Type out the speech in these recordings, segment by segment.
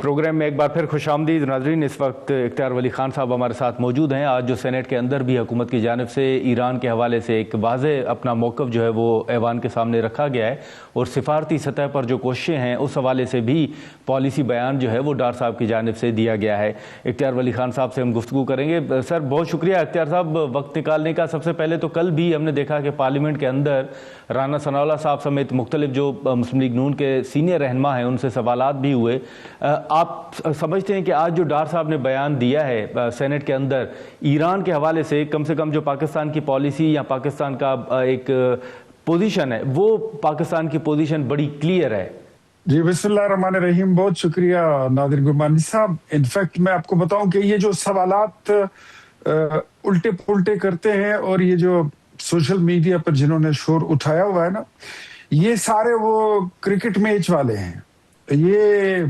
Programme میں ایک بار پھر خوش آمدید ناظرین. اس وقت اختیار ولی خان صاحب ہمارے ساتھ موجود ہیں. آج جو سینیٹ کے اندر بھی حکومت کی جانب سے ایران کے حوالے سے ایک واضح اپنا موقف جو ہے وہ ایوان کے سامنے رکھا گیا ہے اور سفارتی سطح پر جو کوششیں ہیں اس حوالے سے بھی پالیسی بیان جو ہے وہ ڈار صاحب کی جانب سے دیا گیا ہے. اختیار ولی خان صاحب سے ہم گفتگو کریں گے. سر بہت شکریہ اختیار صاحب وقت نکالنے کا. سب سے پہلے تو کل بھی ہم نے دیکھا کہ پارلیمنٹ کے اندر رانا ثناء اللہ صاحب سمیت مختلف جو مسلم لیگ نون کے سینئر رہنما ہیں ان سے سوالات بھی ہوئے. آپ سمجھتے ہیں کہ آج جو ڈار صاحب نے بیان دیا ہے سینٹ کے اندر ایران کے حوالے سے کم جو پاکستان کی پالیسی یا پاکستان کا ایک پوزیشن ہے وہ پاکستان کی پوزیشن بڑی کلیئر ہے؟ جی بسم اللہ الرحمن الرحیم. بہت شکریہ نادر گرمانی صاحب. انفیکٹ میں آپ کو بتاؤں کہ یہ جو سوالات الٹے پلٹے کرتے ہیں اور یہ جو سوشل میڈیا پر جنہوں نے شور اٹھایا ہوا ہے نا، یہ سارے وہ کرکٹ میچ والے ہیں. یہ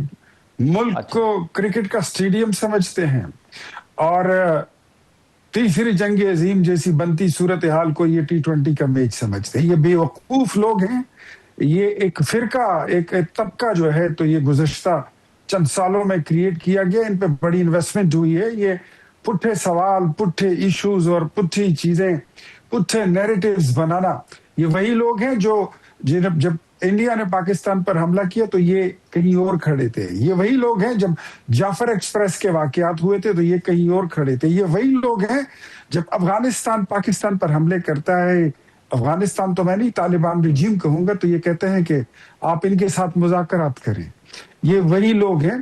ملک کو کرکٹ کا اسٹیڈیم سمجھتے ہیں اور تیسری جنگ عظیم جیسی بنتی صورتحال کو یہ T20 کا میچ سمجھتے ہیں. یہ بے وقوف لوگ ہیں. یہ ایک فرقہ، ایک طبقہ جو ہے تو یہ گزشتہ چند سالوں میں کریٹ کیا گیا. ان پہ بڑی انویسٹمنٹ ہوئی ہے. یہ پٹھے سوال، پٹھے ایشوز اور پٹھی چیزیں، پٹھے نیریٹیوز بنانا، یہ وہی لوگ ہیں جو جب انڈیا نے پاکستان پر حملہ کیا تو یہ کہیں اور کھڑے تھے. یہ وہی لوگ ہیں جب جعفر ایکسپریس کے واقعات ہوئے تھے تو یہ کہیں اور کھڑے تھے. یہ وہی لوگ ہیں جب افغانستان پاکستان پر حملے کرتا ہے، افغانستان تو میں نہیں طالبان رجیم کہوں گا، تو یہ کہتے ہیں کہ آپ ان کے ساتھ مذاکرات کریں. یہ وہی لوگ ہیں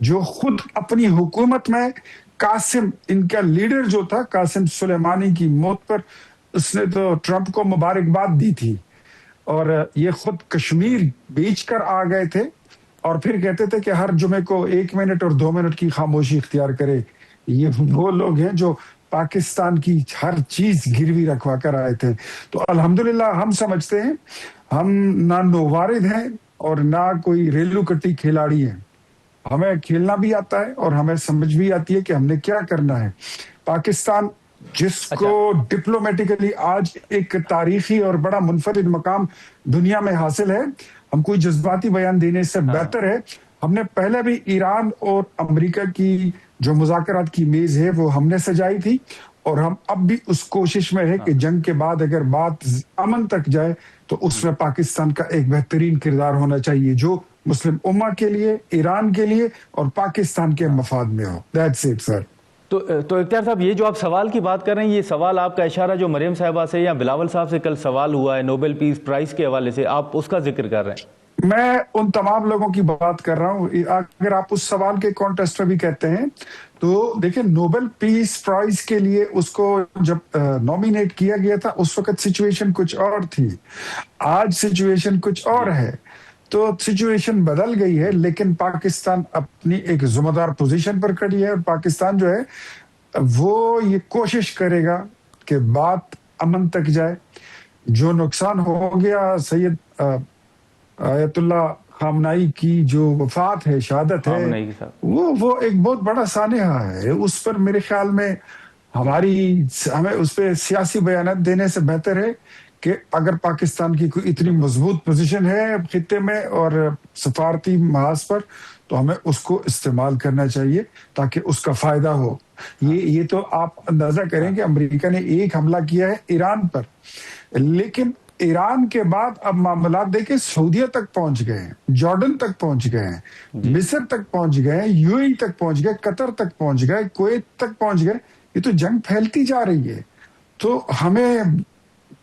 جو خود اپنی حکومت میں قاسم، ان کا لیڈر جو تھا قاسم سلیمانی کی موت پر اس نے تو ٹرمپ کو مبارکباد دی تھی اور یہ خود کشمیر بیچ کر آ گئے تھے اور پھر کہتے تھے کہ ہر جمعے کو 1 منٹ اور 2 منٹ کی خاموشی اختیار کرے. یہ وہ لوگ ہیں جو پاکستان کی ہر چیز گروی رکھوا کر آئے تھے. تو الحمدللہ ہم سمجھتے ہیں ہم نہ نووارد ہیں اور نہ کوئی ریلو کٹی کھلاڑی ہیں. ہمیں کھیلنا بھی آتا ہے اور ہمیں سمجھ بھی آتی ہے کہ ہم نے کیا کرنا ہے. پاکستان جس کو ڈپلومیٹیکلی آج ایک تاریخی اور بڑا منفرد مقام دنیا میں حاصل ہے، ہم کوئی جذباتی بیان دینے سے بہتر ہے. ہم نے پہلے بھی ایران اور امریکہ کی جو مذاکرات کی میز ہے وہ ہم نے سجائی تھی اور ہم اب بھی اس کوشش میں ہے کہ جنگ کے بعد اگر بات امن تک جائے تو اس میں پاکستان کا ایک بہترین کردار ہونا چاہیے جو مسلم امہ کے لیے، ایران کے لیے اور پاکستان کے مفاد میں ہو. That's it, sir. تو اختیار صاحب یہ جو آپ سوال کی بات کر رہے ہیں، یہ سوال آپ کا اشارہ جو مریم صاحبہ سے یا بلاول صاحب سے کل سوال ہوا ہے نوبل پیس پرائز کے حوالے سے، آپ اس کا ذکر کر رہے ہیں؟ میں ان تمام لوگوں کی بات کر رہا ہوں. اگر آپ اس سوال کے کانٹیسٹ میں بھی کہتے ہیں تو دیکھیں نوبل پیس پرائز کے لیے اس کو جب نومینیٹ کیا گیا تھا اس وقت سچویشن کچھ اور تھی، آج سچویشن کچھ اور ہے. تو سچویشن بدل گئی ہے لیکن پاکستان اپنی ایک ذمہ دار پوزیشن پر کھڑی ہے اور پاکستان جو ہے وہ یہ کوشش کرے گا کہ بات امن تک جائے. جو نقصان ہو گیا سید آیت اللہ خامنائی کی جو وفات ہے، شہادت ہے، وہ ایک بہت بڑا سانحہ ہے. اس پر میرے خیال میں ہمیں اس پہ سیاسی بیانات دینے سے بہتر ہے کہ اگر پاکستان کی کوئی اتنی مضبوط پوزیشن ہے خطے میں اور سفارتی محاذ پر تو ہمیں اس کو استعمال کرنا چاہیے تاکہ اس کا فائدہ ہو. یہ تو آپ اندازہ کریں کہ امریکہ نے ایک حملہ کیا ہے ایران پر، لیکن ایران کے بعد اب معاملات دیکھیں سعودیہ تک پہنچ گئے ہیں، جارڈن تک پہنچ گئے ہیں، مصر تک پہنچ گئے ہیں، UAE تک پہنچ گئے، قطر تک پہنچ گئے، کویت تک پہنچ گئے. یہ تو جنگ پھیلتی جا رہی ہے. تو ہمیں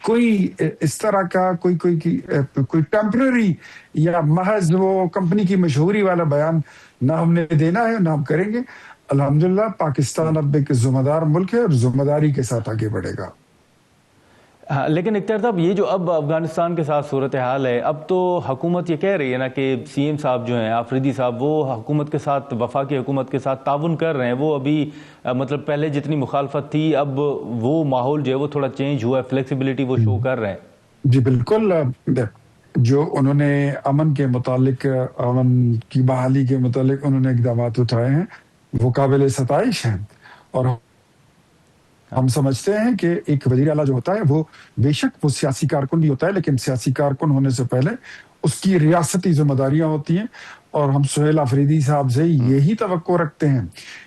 کوئی اس طرح کا کوئی ٹیمپرری یا محض وہ کمپنی کی مشہوری والا بیان نہ ہم نے دینا ہے نہ ہم کریں گے. الحمدللہ پاکستان اب ایک ذمہ دار ملک ہے اور ذمہ داری کے ساتھ آگے بڑھے گا. لیکن اختیار صاحب یہ جو اب افغانستان کے ساتھ صورتحال ہے، اب تو حکومت یہ کہہ رہی ہے نا کہ CM صاحب جو ہیں آفریدی صاحب وہ حکومت کے ساتھ، وفاقی حکومت کے ساتھ تعاون کر رہے ہیں. وہ ابھی مطلب پہلے جتنی مخالفت تھی اب وہ ماحول جو ہے وہ تھوڑا چینج ہوا ہے، فلیکسیبلٹی وہ شو کر رہے ہیں. جی بالکل. جو انہوں نے امن کے متعلق، امن کی بحالی کے متعلق انہوں نے اقدامات اٹھائے ہیں وہ قابل ستائش ہیں. اور ہم سمجھتے ہیں کہ ایک وزیر اعلیٰ جو ہوتا ہے وہ بے شک وہ سیاسی کارکن بھی ہوتا ہے، لیکن سیاسی کارکن ہونے سے پہلے اس کی ریاستی ذمہ داریاں ہوتی ہیں اور ہم سہیل آفریدی صاحب سے یہی توقع رکھتے ہیں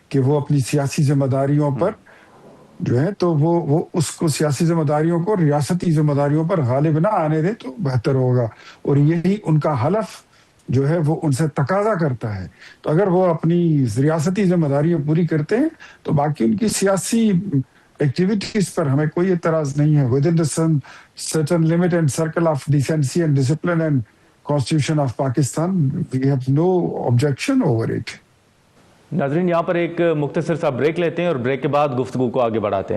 کہ وہ اپنی سیاسی ذمہ داریوں پر جو ہے تو وہ اس کو سیاسی ذمہ داریوں کو ریاستی ذمہ داریوں پر غالب نہ آنے دے تو بہتر ہوگا، اور یہی ان کا حلف جو ہے وہ ان سے تقاضا کرتا ہے. تو اگر وہ اپنی ریاستی ذمہ داریاں پوری کرتے ہیں تو باقی ان کی سیاسی ایکٹیویٹیز پر ہمیں کوئی اعتراض نہیں ہے. With in the certain limit and circle of decency and discipline and constitution of Pakistan, we have no objection over it. ناظرین یہاں پر ایک مختصر سا بریک لیتے ہیں اور بریک کے بعد گفتگو کو آگے بڑھاتے ہیں.